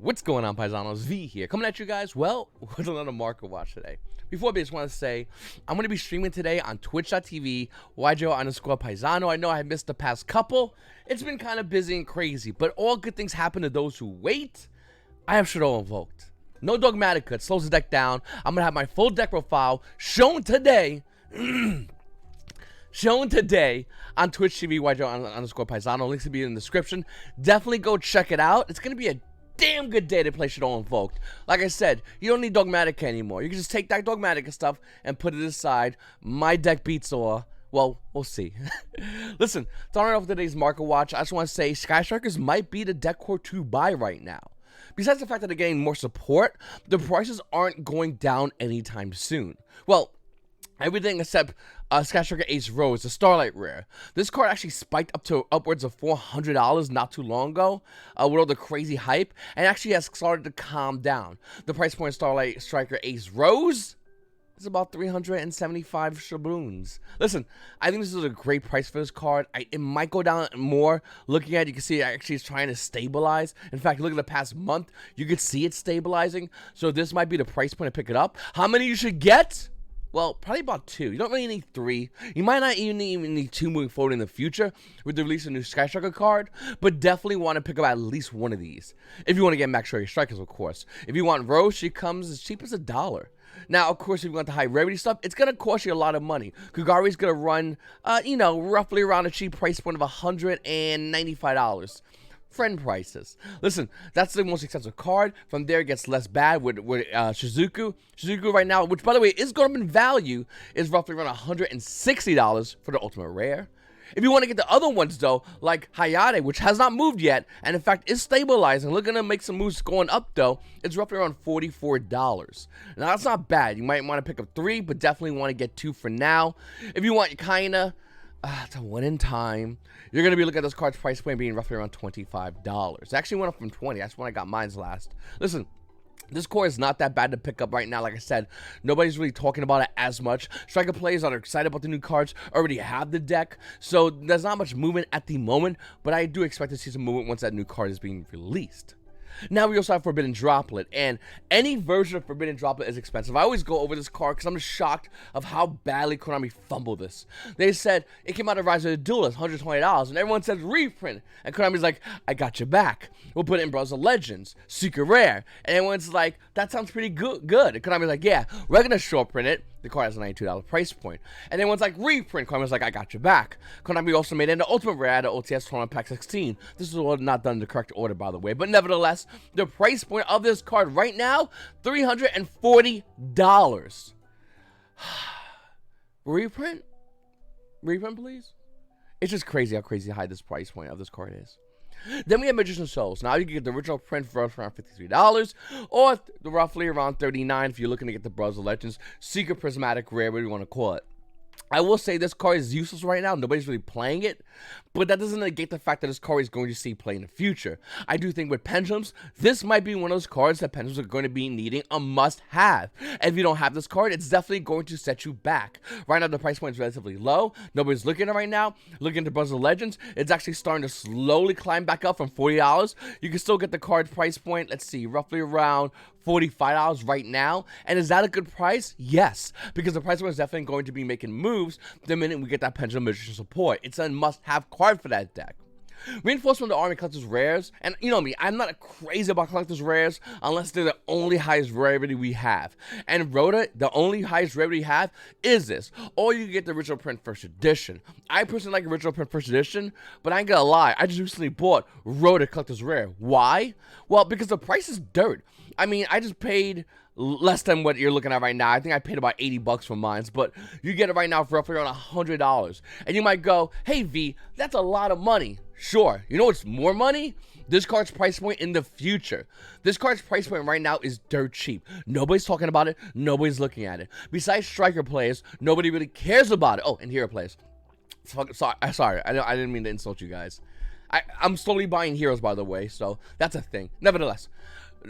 What's going on, Paisanos? V here, coming at you guys, well, with another market watch today. Before I just want to say, I'm going to be streaming today on twitch.tv, YGO_Paisano. I know I missed the past couple. It's been kind of busy and crazy, but all good things happen to those who wait. I have Shadow invoked. No Dogmatica, it slows the deck down. I'm going to have my full deck profile shown today. Shown today on Twitch TV, YGO_Paisano. Links will be in the description. Definitely go check it out. It's going to be a damn good day to play Shadow Invoked. Like I said, you don't need Dogmatica anymore. You can just take that Dogmatica stuff and put it aside. My deck beats all. Well, we'll see. Listen, starting off with today's market watch, I just want to say Sky Strikers might be the deck core to buy right now. Besides the fact that they're getting more support, the prices aren't going down anytime soon. Well, everything except Sky Striker Ace Rose, the Starlight Rare. This card actually spiked up to upwards of $400 not too long ago with all the crazy hype, and actually has started to calm down. The price point of Starlight Striker Ace Rose is about 375 shabloons. Listen, I think this is a great price for this card. It might go down more. Looking at it, you can see it actually is trying to stabilize. In fact, look at the past month, you could see it stabilizing. So this might be the price point to pick it up. How many you should get? Well, probably about 2. You don't really need 3. You might not even need 2 moving forward in the future with the release of a new Sky Striker card, but definitely want to pick up at least one of these. If you want to get Max Striker Strikers, of course. If you want Rose, she comes as cheap as $1. Now, of course, if you want the high rarity stuff, it's going to cost you a lot of money. Kagari's going to run, roughly around a cheap price point of $195. Friend prices. Listen, that's the most expensive card. From there, it gets less bad with Shizuku. Shizuku right now, which by the way is going up in value, is roughly around $160 for the ultimate rare. If you want to get the other ones though, like Hayate, which has not moved yet, and in fact is stabilizing, looking to make some moves going up though, it's roughly around $44. Now that's not bad. You might want to pick up 3, but definitely want to get 2 for now. If you want kinda it's a one in time, you're going to be looking at this card's price point being roughly around $25. It actually went up from 20. That's when I got mine's last. Listen, this core is not that bad to pick up right now. Like I said, nobody's really talking about it as much. Striker players that are excited about the new cards already have the deck, so there's not much movement at the moment, but I do expect to see some movement once that new card is being released. Now we also have Forbidden Droplet, and any version of Forbidden Droplet is expensive. I always go over this card because I'm just shocked of how badly Konami fumbled this. They said it came out of Rise of the Duelist, $120, and everyone says reprint, and Konami's like, I got your back. We'll put it in Brothers of Legends, Secret Rare, and everyone's like, that sounds pretty good. And Konami's like, yeah, we're gonna short print it. The card has a $92 price point. And then one's like, reprint. Konami's like, I got your back. Konami also made it into Ultimate Rare at the OTS Tournament Pack 16. This is all not done in the correct order, by the way. But nevertheless, the price point of this card right now, $340. Reprint? Reprint, please? It's just crazy how crazy high this price point of this card is. Then we have Magician Souls. Now you can get the original print for around $53, or roughly around $39 if you're looking to get the Brothers of Legends Secret Prismatic Rare, whatever you want to call it. I will say this card is useless right now. Nobody's really playing it, but that doesn't negate the fact that this card is going to see play in the future. I do think with Pendulums, this might be one of those cards that Pendulums are going to be needing a must-have. And if you don't have this card, it's definitely going to set you back. Right now, the price point is relatively low. Nobody's looking at it right now. Looking at Brothers of Legends, it's actually starting to slowly climb back up from $40. You can still get the card price point, let's see, roughly around $45 right now. And is that a good price? Yes, because the price point is definitely going to be making moves the minute we get that Pendulum Magician support. It's a must-have card for that deck. Reinforcement of the Army collectors rares, and you know me, I'm not crazy about collectors rares unless they're the only highest rarity we have. And Rhoda, the only highest rarity we have is this. Or you can get the original print first edition. I personally like original print first edition, but I ain't gonna lie, I just recently bought Rhoda collectors rare. Why? Well, because the price is dirt. I mean, I just paid less than what you're looking at right now. I think I paid about $80 for mine, but you get it right now for roughly around $100. And you might go, hey V, that's a lot of money. Sure. You know what's more money? This card's price point in the future. This card's price point right now is dirt cheap. Nobody's talking about it. Nobody's looking at it. Besides Striker players, nobody really cares about it. Oh, and Hero players. Sorry. I didn't mean to insult you guys. I'm slowly buying heroes, by the way, so that's a thing. Nevertheless,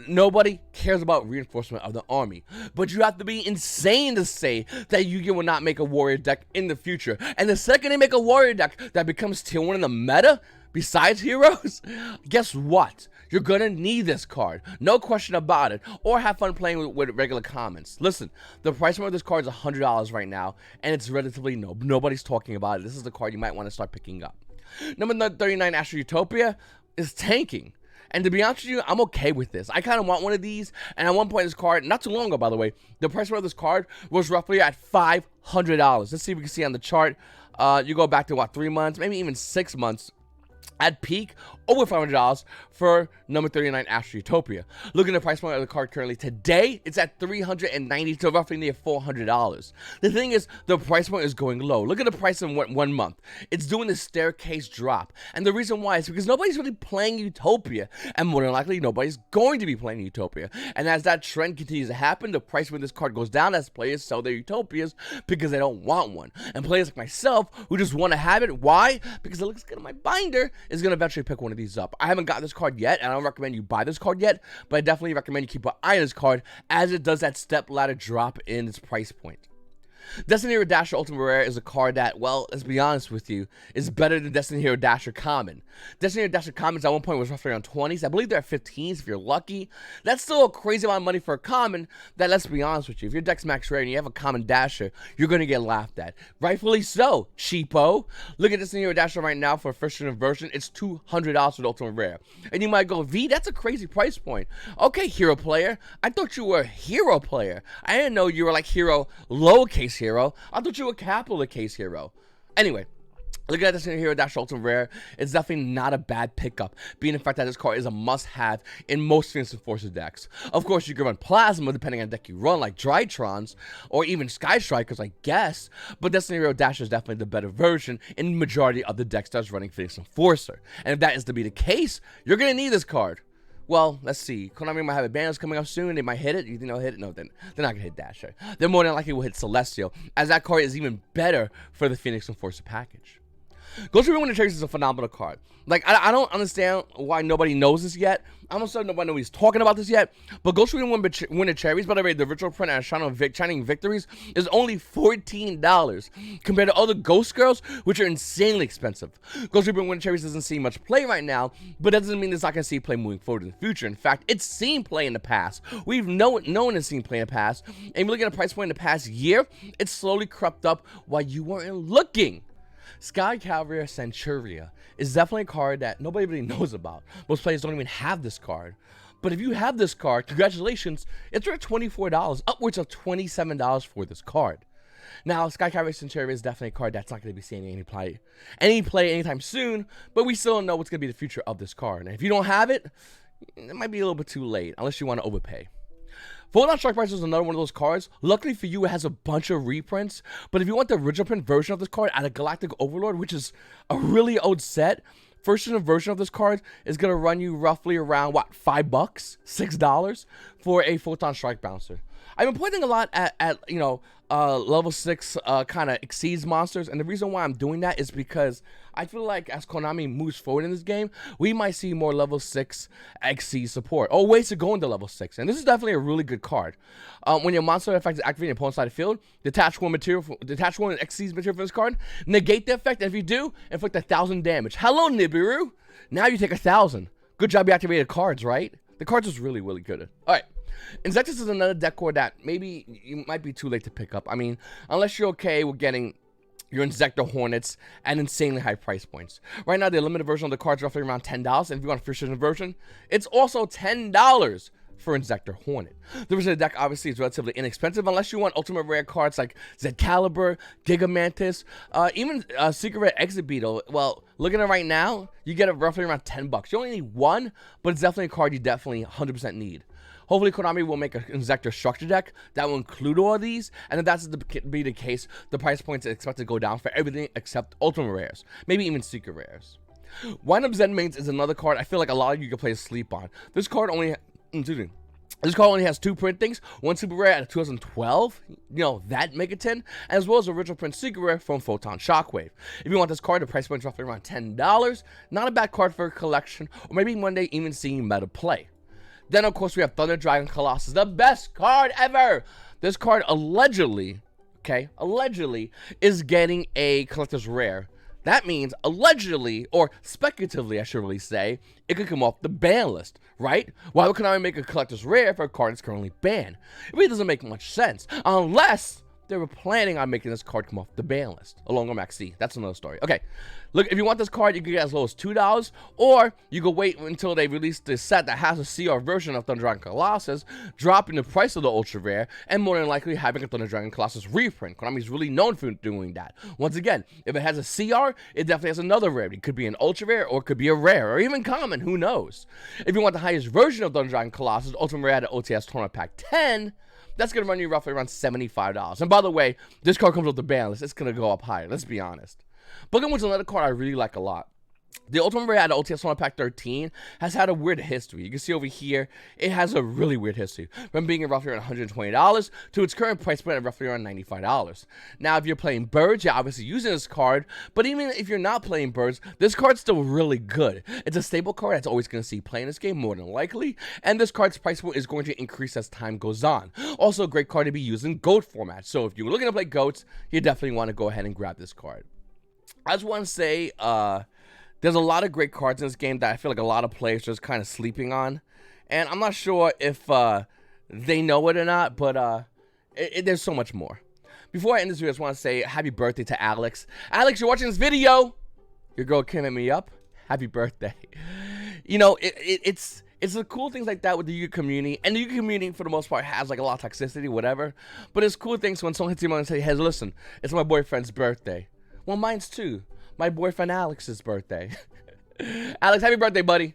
nobody cares about reinforcement of the army, but you have to be insane to say that Yu-Gi-Oh will not make a warrior deck in the future. And the second they make a warrior deck that becomes tier 1 in the meta, besides heroes, guess what? You're gonna need this card, no question about it, or have fun playing with regular commons. Listen, the price point of this card is $100 right now, and it's relatively nobody's talking about it. This is the card you might want to start picking up. Number 39, Astro Utopia, is tanking. And to be honest with you, I'm okay with this. I kind of want one of these, and at one point this card, not too long ago by the way, the price point of this card was roughly at $500. Let's see if we can see on the chart. You go back to what, 3 months, maybe even 6 months. At peak, over $500 for number 39, Astro Utopia. Looking at the price point of the card currently today, it's at $390 to roughly near $400. The thing is, the price point is going low. Look at the price in 1 month. It's doing this staircase drop. And the reason why is because nobody's really playing Utopia. And more than likely, nobody's going to be playing Utopia. And as that trend continues to happen, the price of this card goes down as players sell their Utopias because they don't want one. And players like myself, who just want to have it, why? Because it looks good on my binder, is going to eventually pick one of these up. I haven't got this card yet, and I don't recommend you buy this card yet, but I definitely recommend you keep an eye on this card as it does that step ladder drop in its price point. Destiny Hero Dasher Ultimate Rare is a card that, well, let's be honest with you, is better than Destiny Hero Dasher Common. Destiny Hero Dasher Commons at one point was roughly around 20s. I believe they're at 15s if you're lucky. That's still a crazy amount of money for a common that, let's be honest with you, if your deck's max rare and you have a common Dasher, you're going to get laughed at. Rightfully so, cheapo. Look at Destiny Hero Dasher right now for a first version. It's $200 for the Ultimate Rare. And you might go, V, that's a crazy price point. Okay, hero player. I thought you were a hero player. I didn't know you were like hero lowercase hero. I thought you were capital case hero. Anyway, look at this Hero Dash Ultimate Rare. It's definitely not a bad pickup, being the fact that this card is a must-have in most Phoenix Enforcer decks. Of course, you can run Plasma depending on the deck you run, like Drytrons, or even Sky Strikers, I guess, but Destiny Hero Dash is definitely the better version in the majority of the decks that's running Phoenix Enforcer. And if that is to be the case, you're going to need this card. Well, let's see. Konami might have advantage coming up soon. They might hit it. You think they'll hit it? No, they're not going to hit Dasher. They're more than likely will hit Celestial, as that card is even better for the Phoenix Enforcer package. Ghost Reaper Winter Cherries is a phenomenal card. Like, I don't understand why nobody knows this yet. I'm not sure nobody knows he's talking about this yet. But Ghost Reaper Winter Cherries, by the way, the virtual print and Shining Victories is only $14 compared to other Ghost Girls, which are insanely expensive. Ghost Reaper Winter Cherries doesn't see much play right now, but that doesn't mean it's not going to see play moving forward in the future. In fact, it's seen play in the past. We've known it's seen play in the past. And if you look at the price point in the past year, it's slowly crept up while you weren't looking. Sky Cavalry Centuria is definitely a card that nobody really knows about. Most players don't even have this card. But if you have this card, congratulations, it's worth $24, upwards of $27 for this card. Now, Sky Cavalry Centuria is definitely a card that's not going to be seeing any play anytime soon, but we still don't know what's going to be the future of this card. And if you don't have it, it might be a little bit too late, unless you want to overpay. Photon Strike Price is another one of those cards. Luckily for you, it has a bunch of reprints. But if you want the original print version of this card out of Galactic Overlord, which is a really old set, first version of this card is going to run you roughly around, what, $5? $6 for a Photon Strike Bouncer. I've been pointing a lot at level 6 kind of exceeds monsters, and the reason why I'm doing that is because I feel like as Konami moves forward in this game, we might see more level 6 exceed support, or ways to go into level 6, and this is definitely a really good card. When your monster effect is activated in opponent's side of the field, detach one exceeds material from this card, negate the effect, and if you do, inflict 1,000 damage. Hello, Nibiru! Now you take 1,000. Good job you activated cards, right? The cards was really, really good. Alright. Insecticus is another deck core that maybe you might be too late to pick up. I mean, unless you're okay with getting your Insector Hornets at insanely high price points. Right now, the limited version of the card is roughly around $10. And if you want a first version, it's also $10 for Insector Hornet. The version of the deck obviously is relatively inexpensive unless you want ultimate rare cards like Zcalibur, Gigamantis, even Secret Rare Exit Beetle. Well, looking at it right now, you get it roughly around $10. You only need one, but it's definitely a card you definitely 100% need. Hopefully, Konami will make an Insector structure deck that will include all of these, and if that's to be the case, the price points are expected to go down for everything except Ultimate Rares, maybe even Secret Rares. Wind Up Zen Mains is another card I feel like a lot of you can play sleep on. This card only has 2 printings, one Super Rare out of 2012, that Mega 10, as well as original print Secret Rare from Photon Shockwave. If you want this card, the price point is roughly around $10. Not a bad card for a collection, or maybe one day even seeing meta play. Then, of course, we have Thunder Dragon Colossus, the best card ever. This card allegedly is getting a collector's rare That means allegedly, or speculatively, I should really say, it could come off the ban list, right? Why would Konami make a collector's rare for a card that's currently banned? It really doesn't make much sense, unless they were planning on making this card come off the ban list, along with Max C. That's another story. Okay, look, if you want this card, you can get as low as $2, or you can wait until they release the set that has a CR version of Thunder Dragon Colossus, dropping the price of the Ultra Rare, and more than likely having a Thunder Dragon Colossus reprint. Konami's really known for doing that. Once again, if it has a CR, it definitely has another rarity. It could be an Ultra Rare, or it could be a Rare, or even common, who knows? If you want the highest version of Thunder Dragon Colossus, Ultimate Rare at OTS Tournament Pack 10, that's going to run you roughly around $75. And by the way, this card comes with the ban list. It's going to go up higher. Let's be honest. Booking was another card I really like a lot. The Ultimate Rare at OTS Tournament Pack 13 has had a weird history. You can see over here, it has a really weird history. From being roughly around $120 to its current price point at roughly around $95. Now, if you're playing Birds, you're obviously using this card. But even if you're not playing Birds, this card's still really good. It's a stable card that's always going to see play in this game, more than likely. And this card's price point is going to increase as time goes on. Also, a great card to be used in GOAT format. So if you're looking to play GOATs, you definitely want to go ahead and grab this card. I just want to say, there's a lot of great cards in this game that I feel like a lot of players are just kind of sleeping on. And I'm not sure if they know it or not, but there's so much more. Before I end this video, I just want to say happy birthday to Alex. Alex, you're watching this video. Your girl Kim hit me up. Happy birthday. You know, it's the cool things like that with the Yu community. And the Yu community, for the most part, has like a lot of toxicity, whatever. But it's cool things when someone hits you up and say, hey, listen, it's my boyfriend's birthday. Well, mine's too. My boyfriend Alex's birthday. Alex, happy birthday, buddy.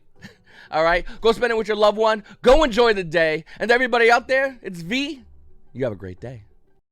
All right, go spend it with your loved one. Go enjoy the day. And to everybody out there, it's V. You have a great day.